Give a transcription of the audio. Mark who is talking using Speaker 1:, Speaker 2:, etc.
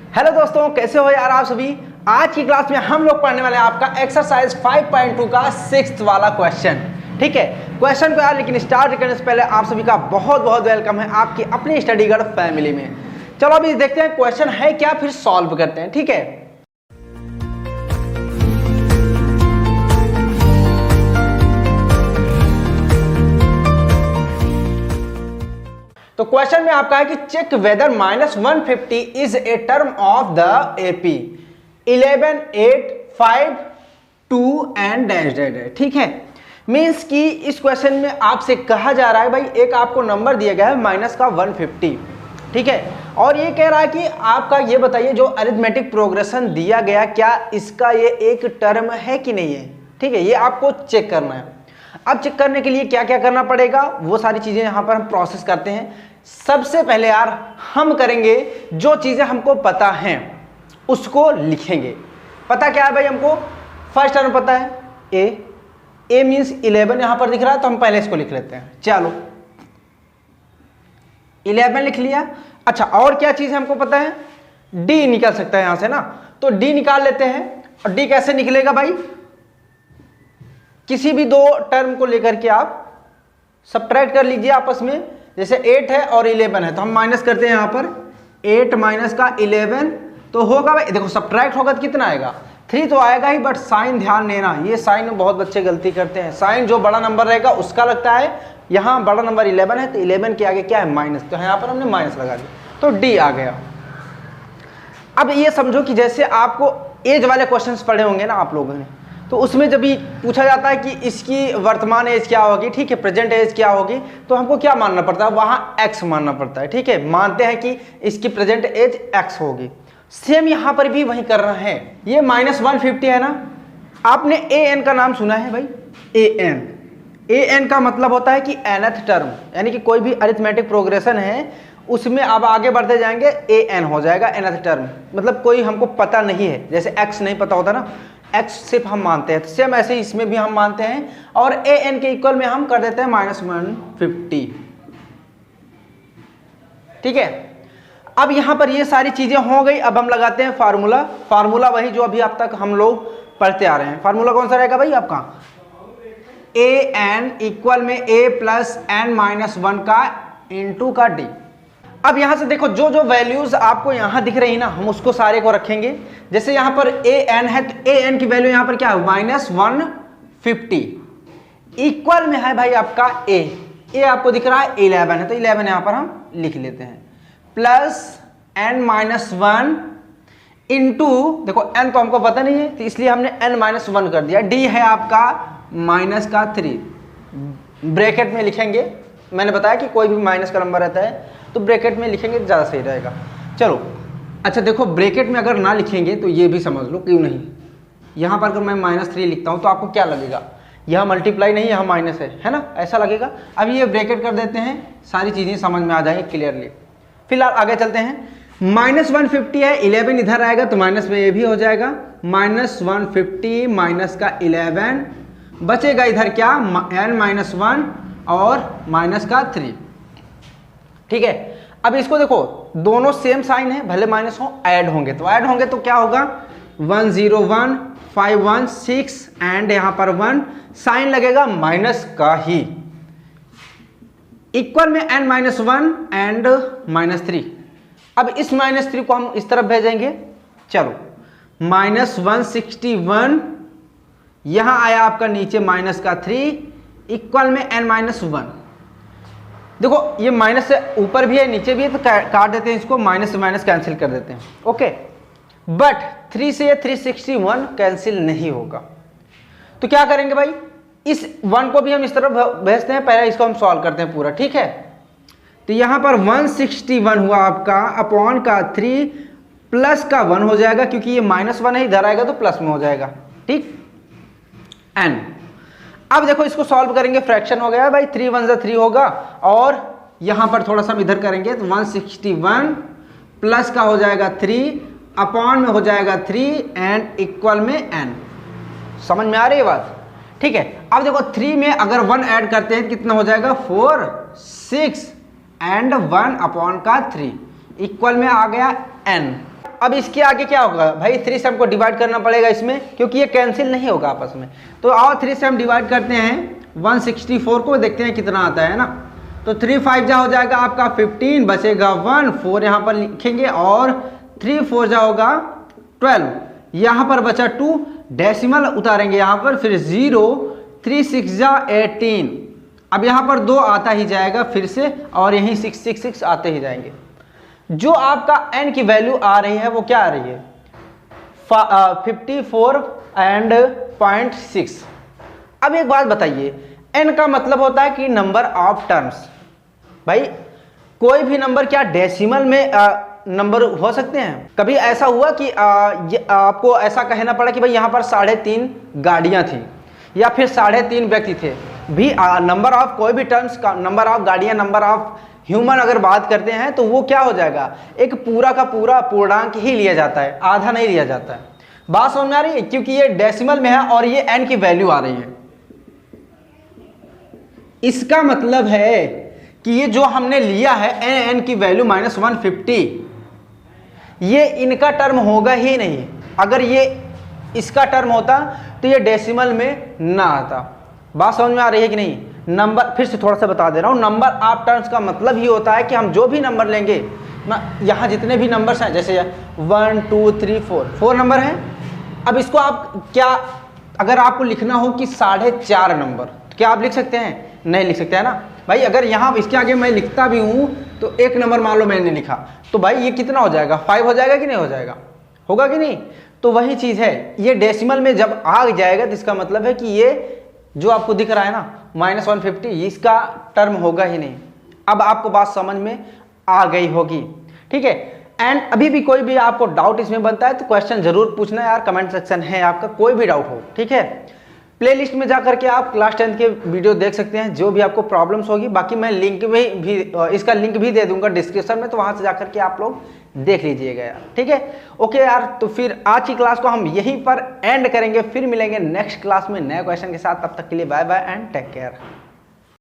Speaker 1: Hello दोस्तों, कैसे हो यार आप सभी। आज की क्लास में हम लोग पढ़ने वाले हैं आपका एक्सरसाइज 5.2 का 6th वाला क्वेश्चन। ठीक है, क्वेश्चन को यार लेकिन स्टार्ट करने से पहले आप सभी का बहुत बहुत वेलकम है आपकी अपनी स्टडी गर्ल फैमिली में। चलो अभी देखते हैं क्वेश्चन है क्या, फिर सॉल्व करते हैं। ठीक है, तो क्वेश्चन में आपका है कि check whether -150 is a term of the AP 11, 8, 5, 2 and dash dash. ठीक है, मींस कि इस क्वेश्चन में आपसे कहा जा रहा है भाई, एक आपको नंबर दिया गया है माइनस का 150। ठीक है, और ये कह रहा है कि आपका ये बताइए जो अरिथमेटिक प्रोग्रेशन दिया गया क्या इसका ये एक टर्म है कि नहीं है। ठीक है, ये आपको चेक करना है। अब चेक करने के लिए क्या क्या करना पड़ेगा वो सारी चीजें यहां पर हम प्रोसेस करते हैं। सबसे पहले यार हम करेंगे जो चीजें हमको पता हैं उसको लिखेंगे। पता क्या है भाई, हमको फर्स्ट टर्म पता है ए मींस 11 यहां पर दिख रहा है, तो हम पहले इसको लिख लेते हैं। चलो 11 लिख लिया। अच्छा, और क्या चीज हमको पता है, डी निकल सकता है यहां से ना, तो डी निकाल लेते हैं। और डी कैसे निकलेगा भाई, किसी भी दो टर्म को लेकर के आप सब्ट्रैक्ट कर लीजिए आपस में। जैसे 8 है और 11 है तो हम माइनस करते हैं यहां पर 8 माइनस का 11 तो होगा भाई, देखो सब्ट्रैक्ट होगा तो कितना आएगा 3 तो आएगा ही, बट साइन ध्यान देना, ये साइन में बहुत बच्चे गलती करते हैं। साइन जो बड़ा नंबर रहेगा उसका लगता है, यहां बड़ा नंबर 11 है तो 11 के आगे क्या है माइनस, तो यहां पर हमने माइनस लगा दिया तो डी आ गया। अब ये समझो कि जैसे आपको एज वाले क्वेश्चंस पढ़े होंगे ना आप लोगों ने, तो उसमें जब भी पूछा जाता है कि इसकी वर्तमान एज क्या होगी, ठीक है, प्रेजेंट एज क्या होगी, तो हमको क्या मानना पड़ता है, वहां एक्स मानना पड़ता है। ठीक है, मानते हैं कि इसकी प्रेजेंट एज एक्स होगी। सेम यहां पर भी वही करना है। ये -150 है ना, आपने ए एन का नाम सुना है भाई, ए एन का मतलब होता है कि nth टर्म, यानी कि कोई भी अरिथमेटिक प्रोग्रेशन है उसमें अब आगे बढ़ते जाएंगे ए एन हो जाएगा nth टर्म, मतलब कोई हमको पता नहीं है। जैसे एक्स नहीं पता होता ना, एक्स सिर्फ हम मानते हैं, तो सेम ऐसे ही इसमें भी हम मानते हैं और ए एन के इक्वल में हम कर देते हैं -150। ठीक है, अब यहां पर ये सारी चीजें हो गई। अब हम लगाते हैं फार्मूला। फार्मूला वही जो अभी अब तक हम लोग पढ़ते आ रहे हैं। फार्मूला कौन सा रहेगा भाई आपका, ए एन इक्वल में ए प्लस एन माइनस 1 का इंटू का डी। अब यहां से देखो जो जो वैल्यूज आपको यहां दिख रही ना, हम उसको सारे को रखेंगे। जैसे यहां पर ए एन है तो ए एन की वैल्यू यहां पर क्या है -150 इक्वल में है भाई आपका ए आपको दिख रहा है 11 है तो 11 यहां पर हम लिख लेते हैं, प्लस एन माइनस 1 इंटू, देखो एन तो हमको पता नहीं है तो इसलिए हमने एन माइनस 1 कर दिया। डी है आपका -3, ब्रैकेट में लिखेंगे। मैंने बताया कि कोई भी माइनस का नंबर रहता है तो ब्रैकेट में लिखेंगे तो ज़्यादा सही रहेगा। चलो अच्छा, देखो ब्रैकेट में अगर ना लिखेंगे तो ये भी समझ लो क्यों नहीं। यहाँ पर अगर मैं -3 लिखता हूँ तो आपको क्या लगेगा, यह मल्टीप्लाई नहीं यहाँ माइनस है ना, ऐसा लगेगा। अब ये ब्रैकेट कर देते हैं, सारी चीज़ें समझ में आ जाएंगी क्लियरली। फिलहाल आगे चलते हैं। -150 है, 11 इधर आएगा तो माइनस में ये भी हो जाएगा, -150 माइनस का 11 बचेगा इधर क्या n-1 और माइनस का 3। ठीक है, अब इसको देखो दोनों सेम साइन है, भले माइनस हो ऐड होंगे तो क्या होगा 101 516 एंड यहां पर 1 साइन लगेगा माइनस का ही, इक्वल में n-1 एंड -3। अब इस -3 को हम इस तरफ भेजेंगे। चलो -161 यहां आया आपका नीचे माइनस का 3 इक्वल में n-1। देखो ये माइनस से ऊपर भी है नीचे भी है तो काट देते हैं इसको, माइनस से माइनस कैंसिल कर देते हैं। ओके, बट 3 से ये 361 कैंसिल नहीं होगा तो क्या करेंगे भाई, इस 1 को भी हम इस तरफ भेजते हैं, पहले इसको हम सॉल्व करते हैं पूरा। ठीक है, तो यहां पर 161 हुआ आपका अपॉन का 3 प्लस का 1 हो जाएगा, क्योंकि ये -1 है इधर आएगा तो प्लस में हो जाएगा। ठीक, एन। अब देखो इसको सॉल्व करेंगे, फ्रैक्शन हो गया भाई, 3 1 3 होगा और यहां पर थोड़ा सा इधर करेंगे तो 161 प्लस का हो जाएगा 3 अपॉन में हो जाएगा 3 एंड इक्वल में n। समझ में आ रही है बात। ठीक है, अब देखो 3 में अगर 1 ऐड करते हैं कितना हो जाएगा 4 6 एंड 1 अपॉन का 3 इक्वल में आ गया n। अब इसके आगे क्या होगा भाई, 3 से हमको डिवाइड करना पड़ेगा इसमें, क्योंकि ये कैंसिल नहीं होगा आपस में। तो आओ 3 से हम डिवाइड करते हैं 164 को, देखते हैं कितना आता है ना। तो 3 5 जा हो जाएगा आपका 15, बचेगा 1, 4 यहाँ पर लिखेंगे और 3 4 जा होगा 12, यहाँ पर बचा 2, डेसिमल उतारेंगे यहाँ पर, फिर 0, 3 6 जा 18। अब यहाँ पर 2 आता ही जाएगा फिर से, और यहीं 6 6 6 आते ही जाएंगे। जो आपका n की वैल्यू आ रही है वो क्या आ रही है, 54 एंड 0.6। अब एक बात बताइए, n का मतलब होता है कि नंबर ऑफ टर्म्स। भाई कोई भी नंबर क्या डेसिमल में नंबर हो सकते हैं? कभी ऐसा हुआ कि आपको ऐसा कहना पड़ा कि भाई यहाँ पर 3.5 गाड़ियाँ थी या फिर 3.5 व्यक्ति थे भी, नंबर ऑफ कोई भी टर्म्स का, नंबर ऑफ गाड़ियाँ, नंबर ऑफ ह्यूमन अगर बात करते हैं तो वो क्या हो जाएगा, एक पूरा का पूरा पूर्णांक ही लिया जाता है, आधा नहीं लिया जाता है। बात समझ में आ रही है? क्योंकि ये डेसिमल में है और ये n की वैल्यू आ रही है। इसका मतलब है कि ये जो हमने लिया है n की वैल्यू -150, ये इनका टर्म होगा ही नहीं। अगर ये इसका टर्म होता तो ये डेसिमल में ना आता। बात समझ में आ रही है कि नहीं? नंबर फिर से थोड़ा सा बता दे रहा हूँ, नंबर ऑफ टर्म्स का मतलब ही होता है कि हम जो भी नंबर लेंगे, यहाँ जितने भी नंबर्स हैं, जैसे 1 2 3 4 नंबर हैं। अब इसको आप क्या, अगर आपको लिखना हो कि 4.5 नंबर, तो क्या आप लिख सकते हैं? नहीं लिख सकते हैं ना भाई। अगर यहाँ इसके आगे मैं लिखता भी हूँ तो 1 नंबर मान लो मैंने लिखा, तो भाई ये कितना हो जाएगा, 5 हो जाएगा कि नहीं हो जाएगा, होगा कि नहीं? तो वही चीज़ है, ये डेसिमल में जब आ जाएगा तो इसका मतलब है कि ये जो आपको दिख रहा है ना -150, इसका टर्म होगा ही नहीं। अब आपको बात समझ में आ गई होगी, ठीक है। एंड अभी भी कोई भी आपको डाउट इसमें बनता है तो क्वेश्चन जरूर पूछना यार, कमेंट सेक्शन है आपका, कोई भी डाउट हो, ठीक है। प्लेलिस्ट में जा करके आप क्लास 10 के वीडियो देख सकते हैं, जो भी आपको प्रॉब्लम्स होगी। बाकी मैं लिंक में भी इसका लिंक भी दे दूंगा डिस्क्रिप्शन में, तो वहां से जा करके आप लोग देख लीजिएगा यार, ठीक है। ओके यार, तो फिर आज की क्लास को हम यहीं पर एंड करेंगे, फिर मिलेंगे नेक्स्ट क्लास में नए क्वेश्चन के साथ। तब तक के लिए bye bye and take care.